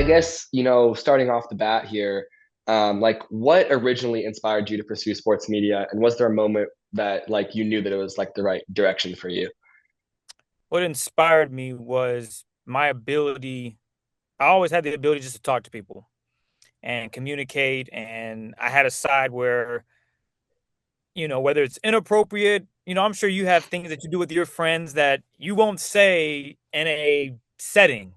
I guess, starting off the bat here, like what originally inspired you to pursue sports media? And was there a moment that like you knew that it was like the right direction for you? What inspired me was my ability. I always had the ability just to talk to people and communicate. And I had a side where, whether it's inappropriate, I'm sure you have things that you do with your friends that you won't say in a setting.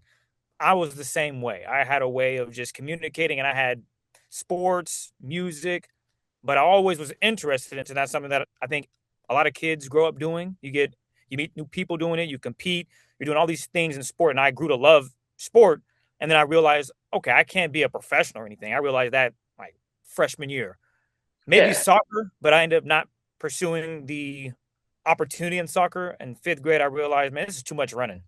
I was the same way. I had a way of just communicating, and I had sports, music, but I always was interested into that. Something that I think a lot of kids grow up doing. You meet new people doing it, you compete, you're doing all these things in sport, and I grew to love sport. And then I realized, okay, I can't be a professional or anything. I realized that like freshman year, maybe Yeah. soccer, but I ended up not pursuing the opportunity in soccer. In fifth grade, I realized, man, this is too much running.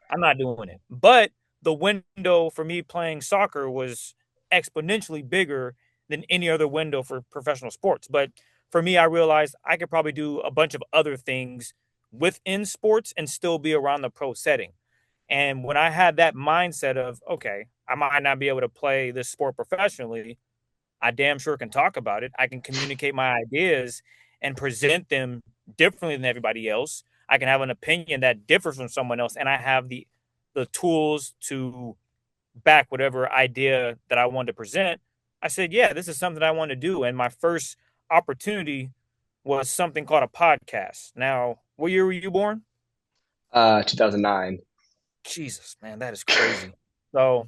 I'm not doing it. But the window for me playing soccer was exponentially bigger than any other window for professional sports. But for me, I realized I could probably do a bunch of other things within sports and still be around the pro setting. And when I had that mindset of, okay, I might not be able to play this sport professionally, I damn sure can talk about it. I can communicate my ideas and present them differently than everybody else. I can have an opinion that differs from someone else, and I have the tools to back whatever idea that I wanted to present. I said, yeah, this is something I want to do. And my first opportunity was something called a podcast. Now, what year were you born? 2009. Jesus, man, that is crazy. So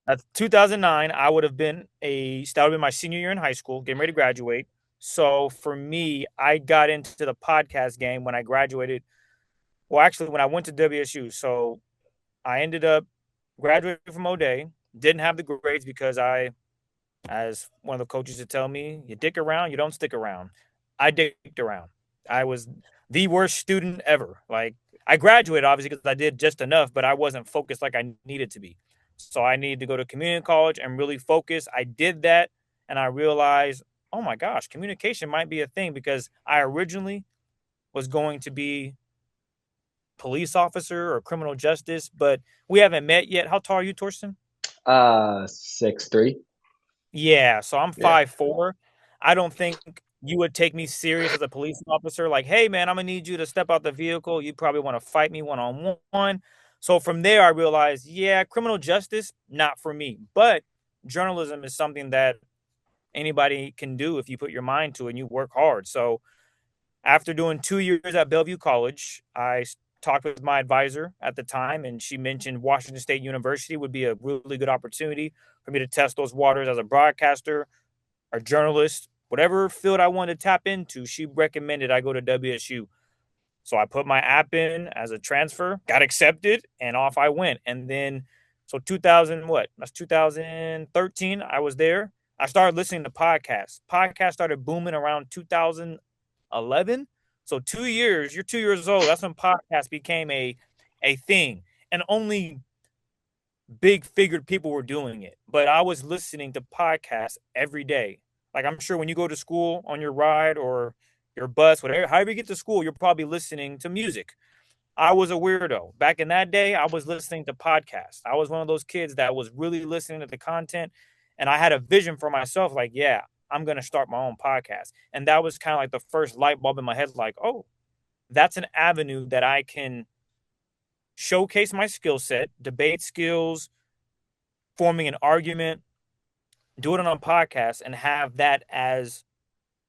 that's 2009. I would have been that would have been my senior year in high school, getting ready to graduate. So for me, I got into the podcast game when I graduated. Well, actually, when I went to WSU. So I ended up graduating from O'Day. Didn't have the grades because as one of the coaches would tell me, you dick around, you don't stick around. I dicked around. I was the worst student ever. Like I graduated obviously because I did just enough, but I wasn't focused like I needed to be. So I needed to go to community college and really focus. I did that, and I realized, oh my gosh, communication might be a thing because I originally was going to be police officer or criminal justice, but we haven't met yet. How tall are you, Torsten? 6'3". Yeah, so I'm Yeah. 5'4". I don't think you would take me serious as a police officer. Like, hey man, I'm gonna need you to step out the vehicle. You probably want to fight me one on one. So from there, I realized, yeah, criminal justice not for me. But journalism is something that anybody can do if you put your mind to it and you work hard. So after doing 2 years at Bellevue College, I talked with my advisor at the time, and she mentioned Washington State University would be a really good opportunity for me to test those waters as a broadcaster or journalist, whatever field I wanted to tap into. She recommended I go to WSU. So I put my app in as a transfer, got accepted, and off I went. And then, so 2000, what? That's 2013. I was there. I started listening to podcasts. Podcasts started booming around 2011. So 2 years, you're 2 years old. That's when podcasts became a thing. And only big figured people were doing it. But I was listening to podcasts every day. Like I'm sure when you go to school on your ride or your bus, whatever, however you get to school, you're probably listening to music. I was a weirdo. Back in that day, I was listening to podcasts. I was one of those kids that was really listening to the content. And I had a vision for myself like, yeah, I'm going to start my own podcast. And that was kind of like the first light bulb in my head like, oh, that's an avenue that I can showcase my skill set, debate skills, forming an argument, do it on a podcast, and have that as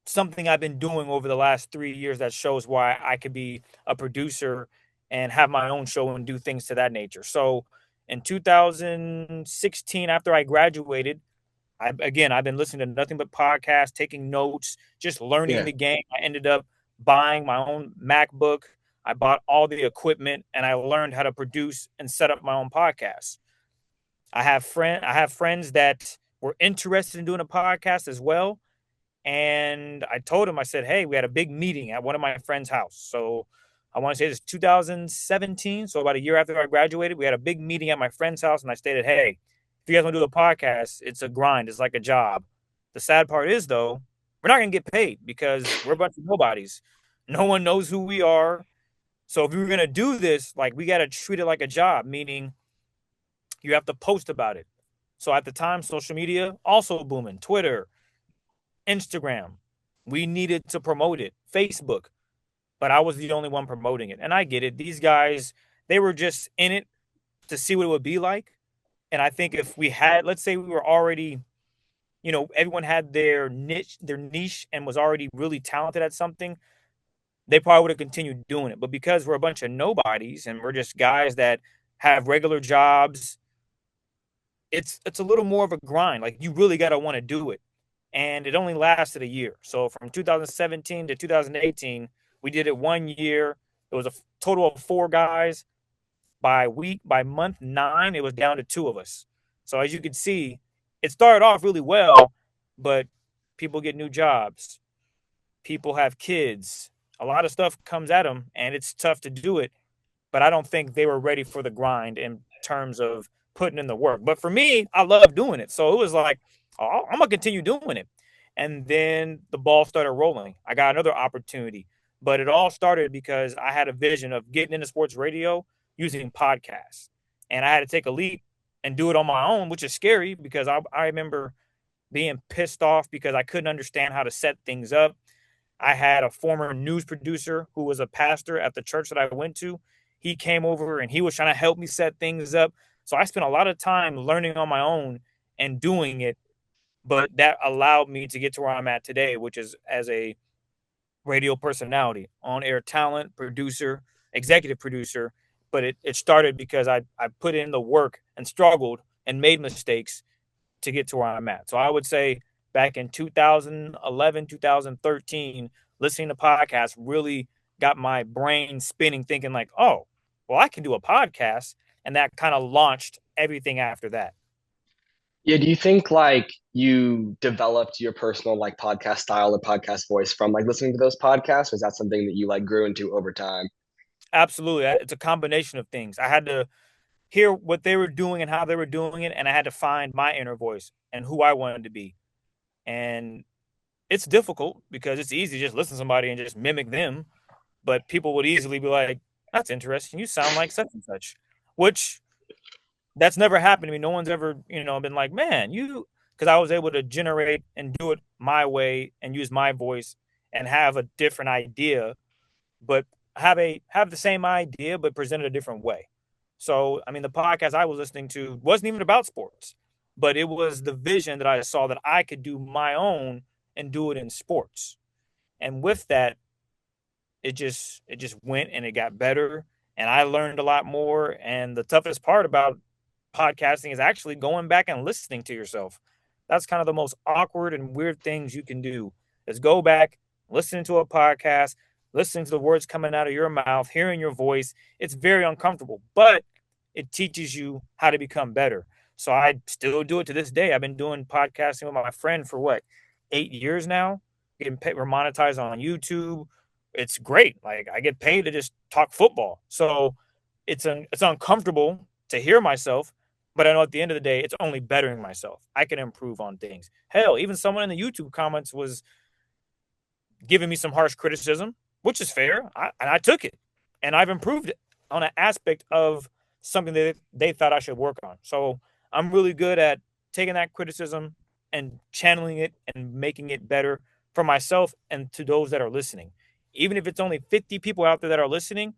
something I've been doing over the last 3 years that shows why I could be a producer and have my own show and do things to that nature. So in 2016, after I graduated, I've been listening to nothing but podcasts, taking notes, just learning Yeah. the game. I ended up buying my own MacBook. I bought all the equipment and I learned how to produce and set up my own podcast. I have friends that were interested in doing a podcast as well. And I told him, I said, hey, we had a big meeting at one of my friend's house. So I want to say this 2017. So about a year after I graduated, we had a big meeting at my friend's house. And I stated, hey, if you guys want to do a podcast, it's a grind. It's like a job. The sad part is, though, we're not going to get paid because we're a bunch of nobodies. No one knows who we are. So if we were going to do this, like we got to treat it like a job, meaning You have to post about it. So at the time, social media also booming. Twitter, Instagram. We needed to promote it. Facebook. But I was the only one promoting it. And I get it. These guys, they were just in it to see what it would be like. And I think if we had, let's say we were already, everyone had their niche and was already really talented at something, they probably would have continued doing it. But because we're a bunch of nobodies and we're just guys that have regular jobs, it's a little more of a grind. Like you really got to want to do it. And it only lasted a year. So from 2017 to 2018, we did it 1 year. It was a total of 4 guys. By month 9, it was down to 2 of us. So as you can see, it started off really well, but people get new jobs. People have kids. A lot of stuff comes at them, and it's tough to do it. But I don't think they were ready for the grind in terms of putting in the work. But for me, I love doing it. So it was like, oh, I'm going to continue doing it. And then the ball started rolling. I got another opportunity. But it all started because I had a vision of getting into sports radio using podcasts. And I had to take a leap and do it on my own, which is scary because I remember being pissed off because I couldn't understand how to set things up. I had a former news producer who was a pastor at the church that I went to. He came over and he was trying to help me set things up. So I spent a lot of time learning on my own and doing it. But that allowed me to get to where I'm at today, which is as a radio personality, on air talent, producer, executive producer. But it started because I put in the work and struggled and made mistakes to get to where I'm at. So I would say back in 2011, 2013, listening to podcasts really got my brain spinning, thinking like, oh, well, I can do a podcast. And that kind of launched everything after that. Yeah, do you think like you developed your personal like podcast style or podcast voice from like listening to those podcasts? Or is that something that you like grew into over time? Absolutely. It's a combination of things. I had to hear what they were doing and how they were doing it. And I had to find my inner voice and who I wanted to be. And it's difficult because it's easy to just listen to somebody and just mimic them. But people would easily be like, that's interesting. You sound like such and such, which that's never happened to me. No one's ever, been like, man, because I was able to generate and do it my way and use my voice and have a different idea, but have the same idea, but present it a different way. So, I mean, the podcast I was listening to wasn't even about sports, but it was the vision that I saw that I could do my own and do it in sports. And with that, it just went and it got better and I learned a lot more. And the toughest part about podcasting is actually going back and listening to yourself. That's kind of the most awkward and weird things you can do is go back, listen to a podcast, listening to the words coming out of your mouth, hearing your voice. It's very uncomfortable, but it teaches you how to become better. So I still do it to this day. I've been doing podcasting with my friend for what, 8 years now, getting paid, we're monetized on YouTube. It's great. Like I get paid to just talk football. So it's uncomfortable to hear myself, but I know at the end of the day, it's only bettering myself. I can improve on things. Hell, even someone in the YouTube comments was giving me some harsh criticism, which is fair. And I took it and I've improved it on an aspect of something that they thought I should work on. So I'm really good at taking that criticism and channeling it and making it better for myself and to those that are listening. Even if it's only 50 people out there that are listening,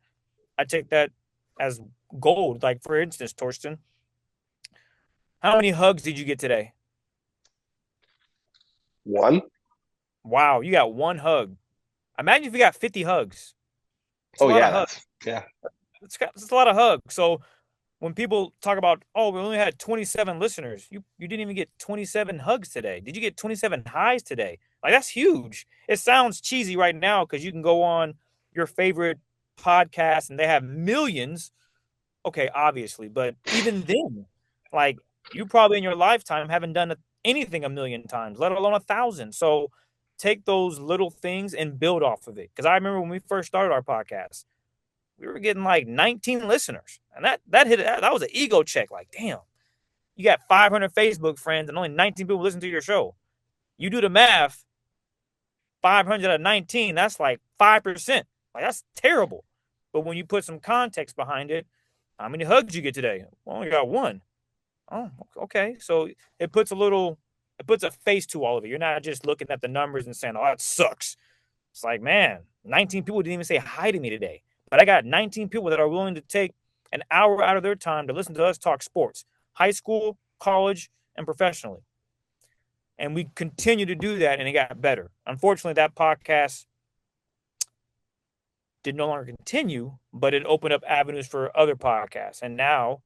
I take that as gold. Like, for instance, Torsten, how many hugs did you get today? One? Wow, you got one hug. Imagine if you got 50 hugs. It's a Oh lot of yeah, hugs. that's yeah. It's a lot of hugs. So when people talk about, oh, we only had 27 listeners, you didn't even get 27 hugs today. Did you get 27 highs today? Like that's huge. It sounds cheesy right now because you can go on your favorite podcast and they have millions. Okay, obviously, but even then, like you probably in your lifetime haven't done anything a million times, let alone 1,000. So take those little things and build off of it. Because I remember when we first started our podcast, we were getting like 19 listeners, and that was an ego check. Like, damn, you got 500 Facebook friends and only 19 people listen to your show. You do the math, 500 out of 19, that's like 5%. Like that's terrible. But when you put some context behind it, how many hugs you get today? Well, I only got one. Oh, okay. So it puts a face to all of it. You're not just looking at the numbers and saying, "Oh, that sucks." It's like, man, 19 people didn't even say hi to me today, but I got 19 people that are willing to take an hour out of their time to listen to us talk sports, high school, college, and professionally. And we continue to do that, and it got better. Unfortunately, that podcast did no longer continue, but it opened up avenues for other podcasts. And now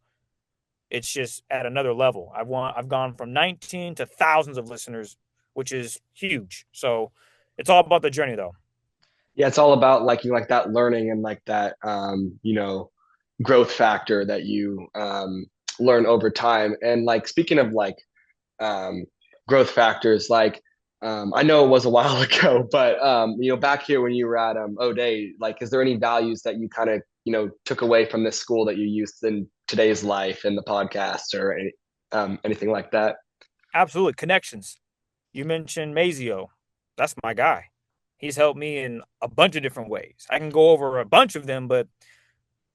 it's just at another level. I've gone from 19 to thousands of listeners, which is huge. So it's all about the journey though. Yeah, it's all about like you like that learning and like that growth factor that you learn over time. And like speaking of like um, growth factors, like I know it was a while ago, but back here when you were at O'Day, like, is there any values that you kind of took away from this school that you used in today's life in the podcast or anything like that? Absolutely. Connections. You mentioned Mazio. That's my guy. He's helped me in a bunch of different ways. I can go over a bunch of them, but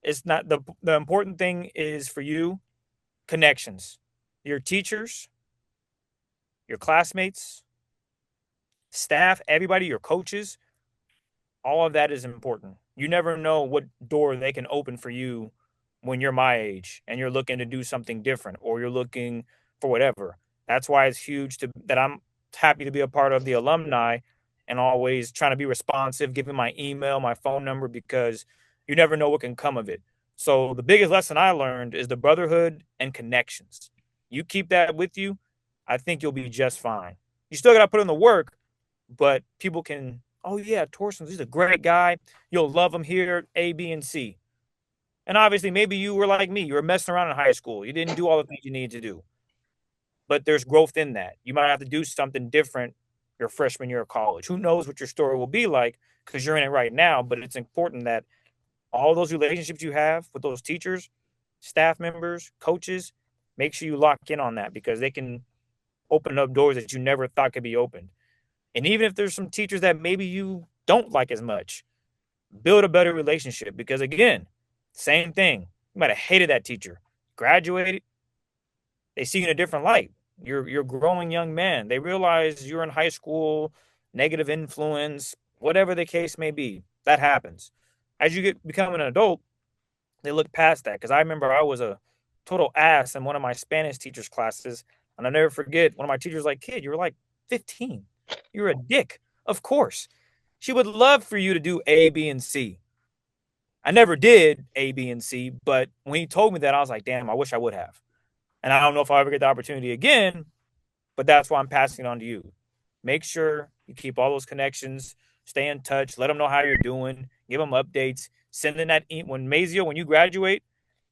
it's not the important thing is for you connections. Your teachers, your classmates, staff, everybody, your coaches, all of that is important. You never know what door they can open for you when you're my age and you're looking to do something different or you're looking for whatever. That's why it's huge that I'm happy to be a part of the alumni and always trying to be responsive, giving my email, my phone number, because you never know what can come of it. So the biggest lesson I learned is the brotherhood and connections. You keep that with you, I think you'll be just fine. You still got to put in the work, but people can, oh yeah, Torsten, he's a great guy. You'll love him here, A, B, and C. And obviously, maybe you were like me. You were messing around in high school. You didn't do all the things you needed to do. But there's growth in that. You might have to do something different your freshman year of college. Who knows what your story will be like because you're in it right now. But it's important that all those relationships you have with those teachers, staff members, coaches, make sure you lock in on that because they can open up doors that you never thought could be opened. And even if there's some teachers that maybe you don't like as much, build a better relationship because again, same thing. You might have hated that teacher. Graduated, they see you in a different light. You're growing young man. They realize you're in high school, negative influence, whatever the case may be. That happens. As you become an adult, they look past that. Because I remember I was a total ass in one of my Spanish teachers' classes, and I'll never forget one of my teachers was like, "Kid, you're like 15. You're a dick." Of course, she would love for you to do A, B, and C. I never did A, B, and C, but when he told me that, I was like, damn, I wish I would have. And I don't know if I'll ever get the opportunity again, but that's why I'm passing it on to you. Make sure you keep all those connections, stay in touch, let them know how you're doing, give them updates, send in when Mazio, when you graduate,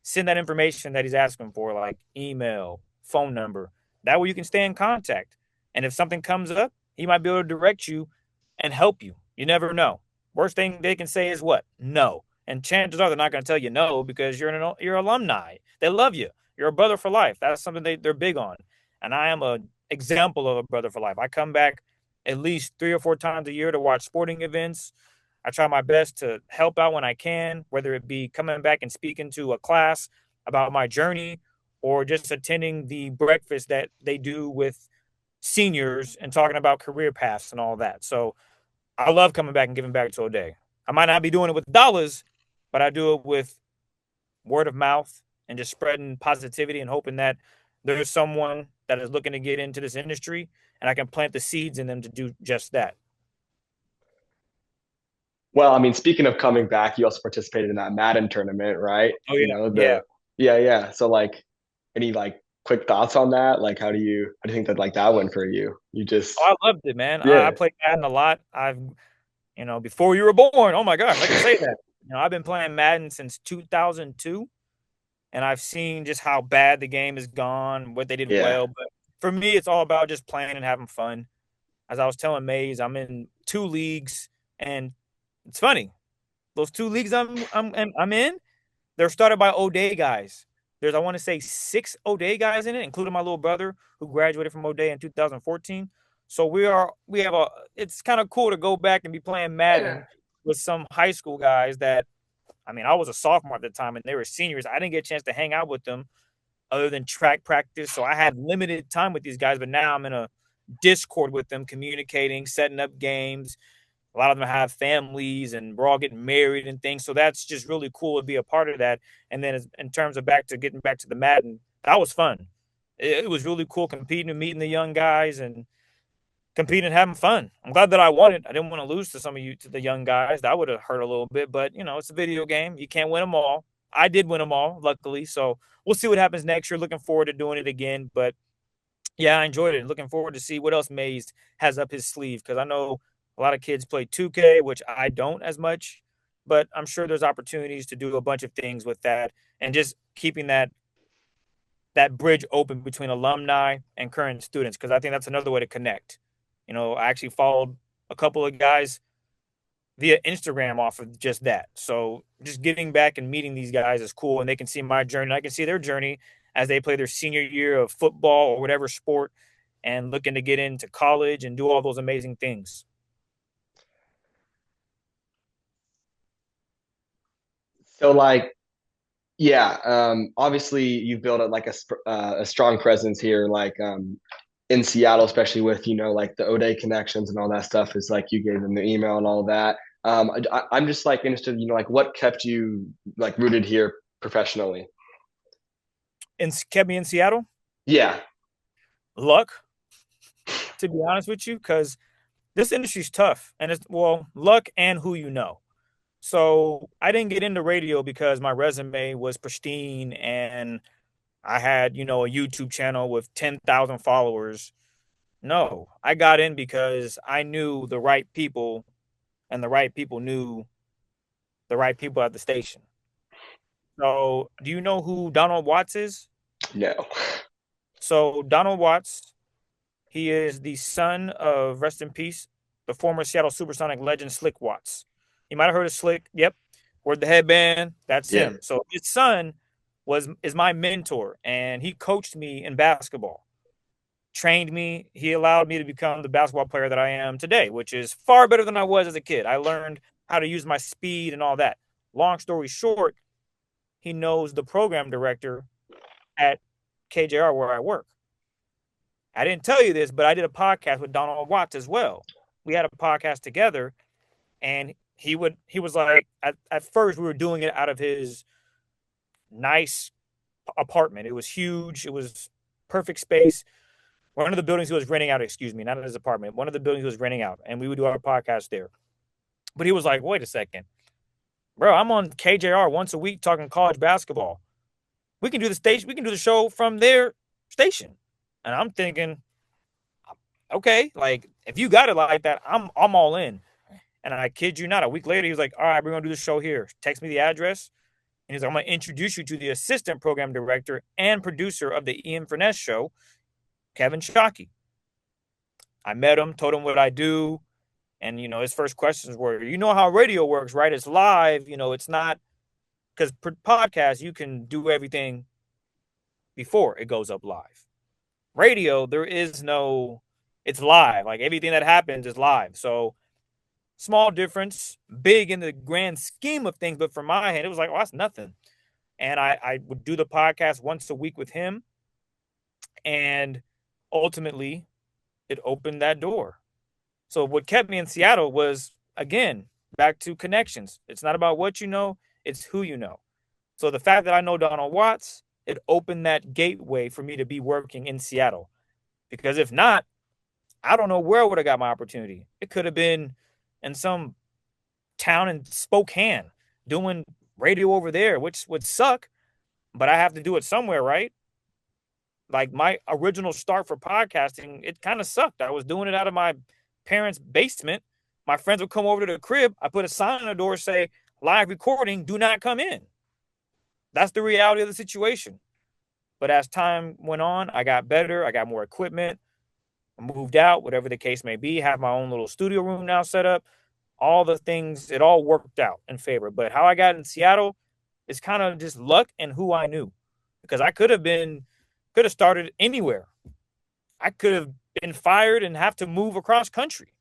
send that information that he's asking for, like email, phone number. That way you can stay in contact. And if something comes up, he might be able to direct you and help you. You never know. Worst thing they can say is what? No. And chances are they're not going to tell you no because you're alumni. They love you. You're a brother for life. That's something they're big on. And I am an example of a brother for life. I come back at least 3 or 4 times a year to watch sporting events. I try my best to help out when I can, whether it be coming back and speaking to a class about my journey or just attending the breakfast that they do with seniors and talking about career paths and all that. So I love coming back and giving back to O'Day. I might not be doing it with dollars, but I do it with word of mouth and just spreading positivity and hoping that there's someone that is looking to get into this industry and I can plant the seeds in them to do just that. Well, I mean, speaking of coming back, you also participated in that Madden tournament, right? Oh You yeah, know, yeah. yeah. So like any like quick thoughts on that? Like how do you think that like that went for you? You just Oh, I loved it, man. I yeah. played Madden a lot. Before you were born. Oh my gosh, I can say that. I've been playing Madden since 2002, and I've seen just how bad the game has gone, what they did Yeah. well. But for me, it's all about just playing and having fun. As I was telling Mays, I'm in 2 leagues, and it's funny. Those 2 leagues I'm in, they're started by O'Day guys. There's I want to say 6 O'Day guys in it, including my little brother who graduated from O'Day in 2014. So we have a. It's kind of cool to go back and be playing Yeah. Madden with some high school guys that I mean I was a sophomore at the time and they were seniors. I didn't get a chance to hang out with them, other than track practice. So I had limited time with these guys, but now I'm in a Discord with them, communicating, setting up games. A lot of them have families and we're all getting married and things. So that's just really cool to be a part of that. And then in terms of getting back to the Madden, that was fun. It was really cool competing and meeting the young guys and competing and having fun. I'm glad that I won it. I didn't want to lose to some of you, to the young guys. That would have hurt a little bit, but it's a video game. You can't win them all. I did win them all, luckily. So we'll see what happens next year. Looking forward to doing it again. But yeah, I enjoyed it. Looking forward to see what else Mays has up his sleeve, because I know a lot of kids play 2K, which I don't as much, but I'm sure there's opportunities to do a bunch of things with that and just keeping that bridge open between alumni and current students, because I think that's another way to connect. I actually followed a couple of guys via Instagram off of just that. So just getting back and meeting these guys is cool, and they can see my journey. And I can see their journey as they play their senior year of football or whatever sport and looking to get into college and do all those amazing things. So like, yeah, obviously you've built a strong presence here, like in Seattle, especially with like the O'Day connections and all that stuff. Is like you gave them the email and all that. I'm just like interested, like what kept you like rooted here professionally? And kept me in Seattle? Yeah, Luck, to be honest with you, because this industry's tough, and it's, well, luck and who you know. So I didn't get into radio because my resume was pristine and I had, a YouTube channel with 10,000 followers. No, I got in because I knew the right people and the right people knew the right people at the station. So, do you know who Donald Watts is? no, So, Donald Watts, he is the son of, rest in peace, the former Seattle Supersonic legend Slick Watts. You might have heard of Slick. Yep. Wore the headband. That's yeah, him. So his son is my mentor, and he coached me in basketball, trained me. He allowed me to become the basketball player that I am today, which is far better than I was as a kid. I learned how to use my speed and all that. Long story short, he knows the program director at KJR where I work. I didn't tell you this, but I did a podcast with Donald Watts as well. We had a podcast together, and he was like, at first we were doing it out of his nice apartment. It was huge. It was perfect space. One of the buildings he was renting out, excuse me, not his apartment. One of the buildings he was renting out, and we would do our podcast there. But he was like, wait a second, bro, I'm on KJR once a week talking college basketball. We can do the station. We can do the show from their station. And I'm thinking, okay, like if you got it like that, I'm all in. And I kid you not, a week later, he was like, all right, we're going to do the show here. Text me the address. And he's like, I'm going to introduce you to the assistant program director and producer of the Ian Furness show, Kevin Shockey. I met him, told him what I do. And, his first questions were, you know how radio works, right? It's live. It's not, because podcast, you can do everything before it goes up live. Radio, there is no, it's live. Like everything that happens is live. So small difference, big in the grand scheme of things. But from my hand, it was like, oh, that's nothing. And I would do the podcast once a week with him. And ultimately, it opened that door. So what kept me in Seattle was, again, back to connections. It's not about what you know, it's who you know. So the fact that I know Donald Watts, it opened that gateway for me to be working in Seattle. Because if not, I don't know where I would have got my opportunity. It could have been in some town in Spokane doing radio over there, which would suck, but I have to do it somewhere, right? Like my original start for podcasting, it kind of sucked. I was doing it out of my parents' basement. My friends would come over to the crib. I put a sign on the door say, live recording, do not come in. That's the reality of the situation. But as time went on, I got better. I got more equipment. I moved out, whatever the case may be, have my own little studio room now set up. All the things, it all worked out in favor. But how I got in Seattle is kind of just luck and who I knew. Because I could have started anywhere. I could have been fired and have to move across country.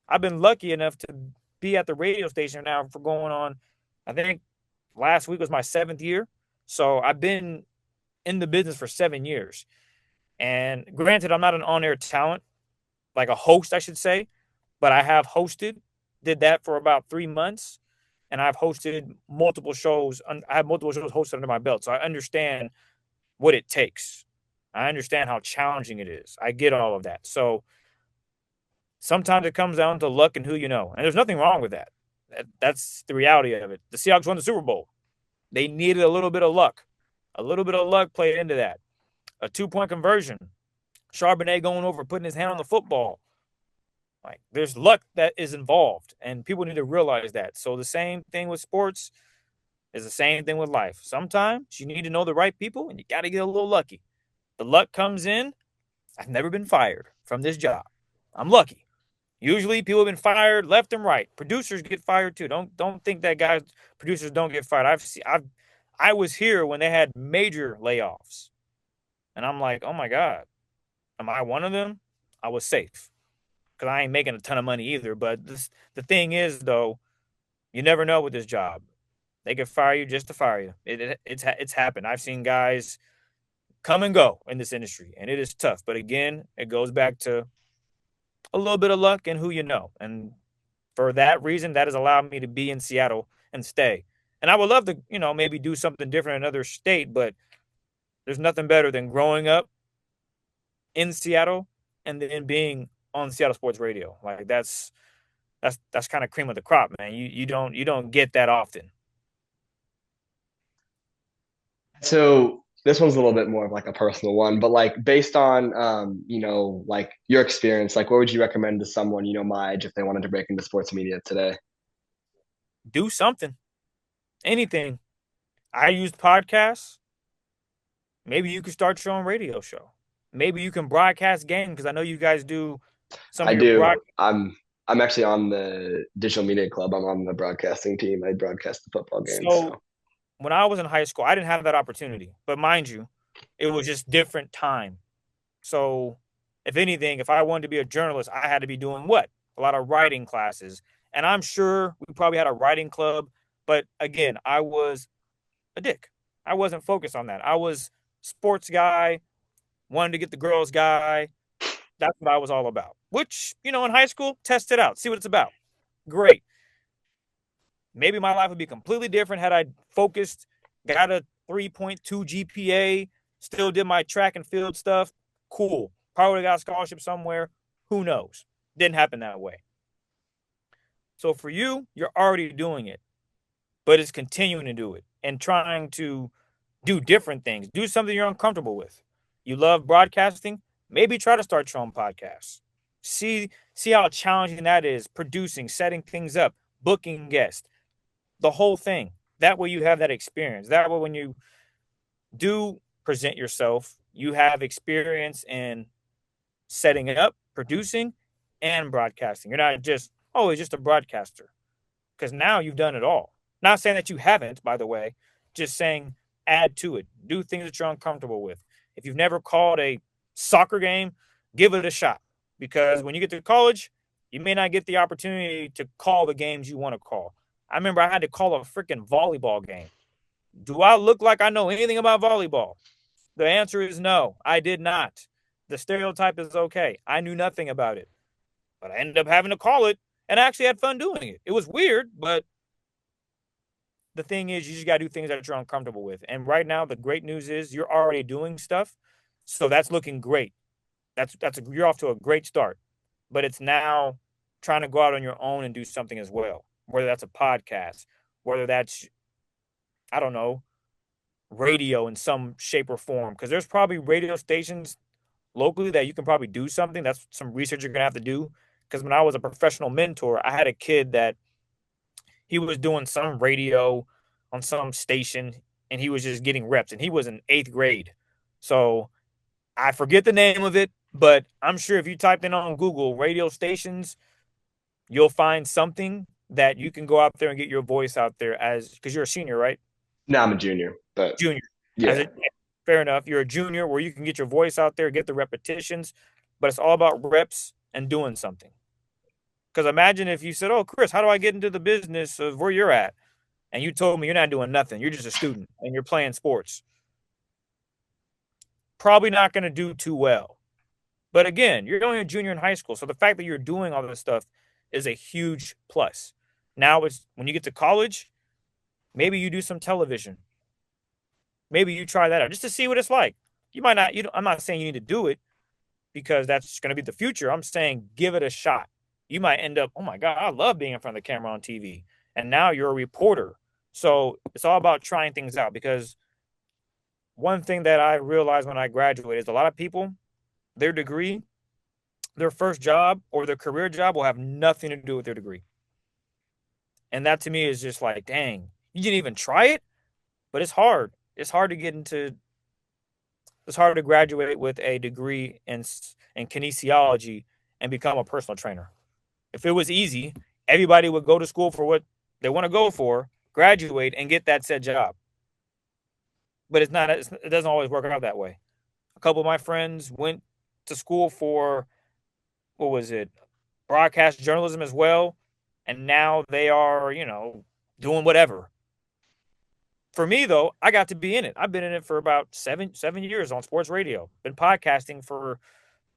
I've been lucky enough to be at the radio station now for going on, I think last week was my 7th year. So I've been in the business for 7 years. And granted, I'm not an on-air talent, like a host, I should say, but I have hosted, did that for about 3 months, and I've hosted multiple shows. I have multiple shows hosted under my belt, so I understand what it takes. I understand how challenging it is. I get all of that. So sometimes it comes down to luck and who you know, and there's nothing wrong with that. That's the reality of it. The Seahawks won the Super Bowl. They needed a little bit of luck. A little bit of luck played into that. A 2-point conversion. Charbonnet going over, putting his hand on the football. Like, there's luck that is involved, and people need to realize that. So the same thing with sports is the same thing with life. Sometimes you need to know the right people, and you got to get a little lucky. The luck comes in. I've never been fired from this job. I'm lucky. Usually people have been fired left and right. Producers get fired too. Don't think that producers don't get fired. I was here when they had major layoffs. And I'm like, oh my God, am I one of them? I was safe. Because I ain't making a ton of money either. But the thing is, though, you never know with this job. They could fire you just to fire you. It's happened. I've seen guys come and go in this industry, and it is tough. But again, it goes back to a little bit of luck and who you know. And for that reason, that has allowed me to be in Seattle and stay. And I would love to, maybe do something different in another state, but there's nothing better than growing up in Seattle and then being on Seattle Sports Radio. Like that's kind of cream of the crop, man. You don't get that often. So this one's a little bit more of like a personal one, but like based on like your experience, like what would you recommend to someone, my age if they wanted to break into sports media today? Do something. Anything. I used podcasts. Maybe you could start your own radio show. Maybe you can broadcast games because I know you guys do some I of your do. I'm actually on the digital media club. I'm on the broadcasting team. I broadcast the football games. So So when I was in high school, I didn't have that opportunity. But mind you, it was just different time. So if anything, if I wanted to be a journalist, I had to be doing what? A lot of writing classes. And I'm sure we probably had a writing club. But again, I was a dick. I wasn't focused on that. I was sports guy, wanted to get the girls guy. That's what I was all about. Which, in high school, test it out, see what it's about. Great. Maybe my life would be completely different had I focused, got a 3.2 GPA, still did my track and field stuff. Cool. Probably would have got a scholarship somewhere. Who knows? Didn't happen that way. So for you, you're already doing it, but it's continuing to do it and trying to do different things. Do something you're uncomfortable with. You love broadcasting? Maybe try to start your own podcast. See how challenging that is, producing, setting things up, booking guests, the whole thing. That way you have that experience. That way when you do present yourself, you have experience in setting it up, producing, and broadcasting. You're not just, oh, it's just a broadcaster. Because now you've done it all. Not saying that you haven't, by the way, just saying add to it. Do things that you're uncomfortable with. If you've never called a soccer game, give it a shot. Because when you get to college, you may not get the opportunity to call the games you want to call. I remember I had to call a freaking volleyball game. Do I look like I know anything about volleyball? The answer is no, I did not. The stereotype is okay. I knew nothing about it. But I ended up having to call it and I actually had fun doing it. It was weird, but the thing is, you just got to do things that you're uncomfortable with. And right now, the great news is you're already doing stuff. So that's looking great. You're off to a great start. But it's now trying to go out on your own and do something as well. Whether that's a podcast, whether that's, I don't know, radio in some shape or form. Because there's probably radio stations locally that you can probably do something. That's some research you're going to have to do. Because when I was a professional mentor, I had a kid that he was doing some radio on some station and he was just getting reps and he was in 8th grade. So I forget the name of it, but I'm sure if you typed in on Google radio stations, you'll find something that you can go out there and get your voice out there because you're a senior, right? No, I'm a junior, but Junior. yeah. Fair enough. You're a junior where you can get your voice out there, get the repetitions, but it's all about reps and doing something. Because imagine if you said, oh, Chris, how do I get into the business of where you're at? And you told me you're not doing nothing. You're just a student and you're playing sports. probably not going to do too well. But again, you're only a junior in high school. So the fact that you're doing all this stuff is a huge plus. Now it's when you get to college, maybe you do some television. Maybe you try that out just to see what it's like. You might not, I'm not saying you need to do it because that's going to be the future. I'm saying give it a shot. You might end up, oh my God, I love being in front of the camera on TV. And now you're a reporter. So it's all about trying things out because one thing that I realized when I graduated is a lot of people, their degree, their first job or their career job will have nothing to do with their degree. And that to me is just like, dang, you didn't even try it, but it's hard. It's hard to get into, it's hard to graduate with a degree in kinesiology and become a personal trainer. If it was easy, everybody would go to school for what they want to go for, graduate, and get that said job. But it's not, it doesn't always work out that way. A couple of my friends went to school for, what was it, broadcast journalism as well. And now they are, doing whatever. For me, though, I got to be in it. I've been in it for about seven years on sports radio. Been podcasting for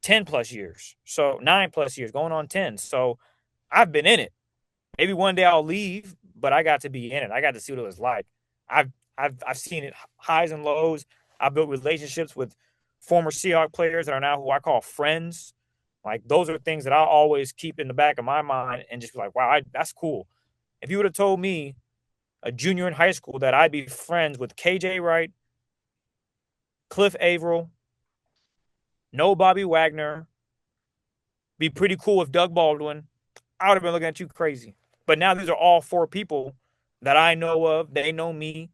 10 plus years. So 9 plus years, going on 10. So I've been in it. Maybe one day I'll leave, but I got to be in it. I got to see what it was like. I've seen it highs and lows. I've built relationships with former Seahawks players that are now who I call friends. Like those are things that I always keep in the back of my mind and just be like, wow, that's cool. If you would have told me a junior in high school that I'd be friends with KJ Wright, Cliff Averill, no Bobby Wagner, be pretty cool with Doug Baldwin, I would have been looking at you crazy. But now these are all 4 people that I know of. They know me,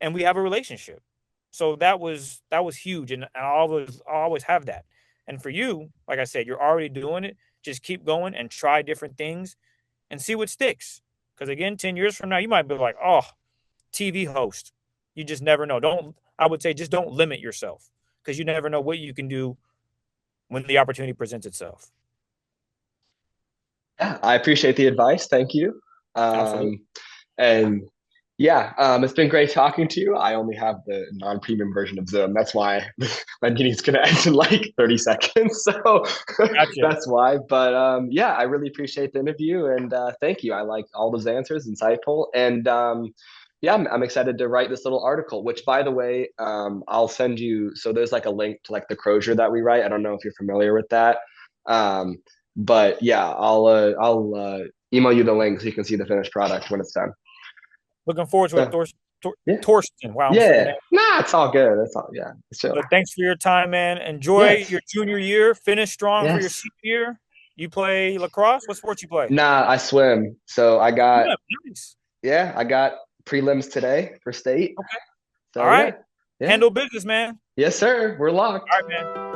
and we have a relationship. So that was huge, and I always have that. And for you, like I said, you're already doing it. Just keep going and try different things and see what sticks. Because again, 10 years from now, you might be like, oh, TV host. You just never know. I would say just don't limit yourself because you never know what you can do when the opportunity presents itself. Yeah, I appreciate the advice. Thank you. Absolutely. And yeah, it's been great talking to you. I only have the non-premium version of Zoom. That's why my meeting's going to end in like 30 seconds. So Gotcha. that's why. But yeah, I really appreciate the interview and thank you. I like all those answers, insightful. And yeah, I'm excited to write this little article, which by the way, I'll send you. So there's like a link to like the Crozier that we write. I don't know if you're familiar with that. Um, but yeah, I'll email you the link so you can see the finished product when it's done. Looking forward to it, So, yeah. Torsten. Wow, the Yeah. name. Nah, it's all good. It's all yeah. It's chill. But thanks for your time, man. Enjoy Yes. your junior year. Finish strong for your Yes. senior year. You play lacrosse? What sports you play? Nah, I swim. So Yeah, nice. I got prelims today for state. Okay. All So yeah. right. Yeah. Handle business, man. Yes, sir. We're locked. All right, man.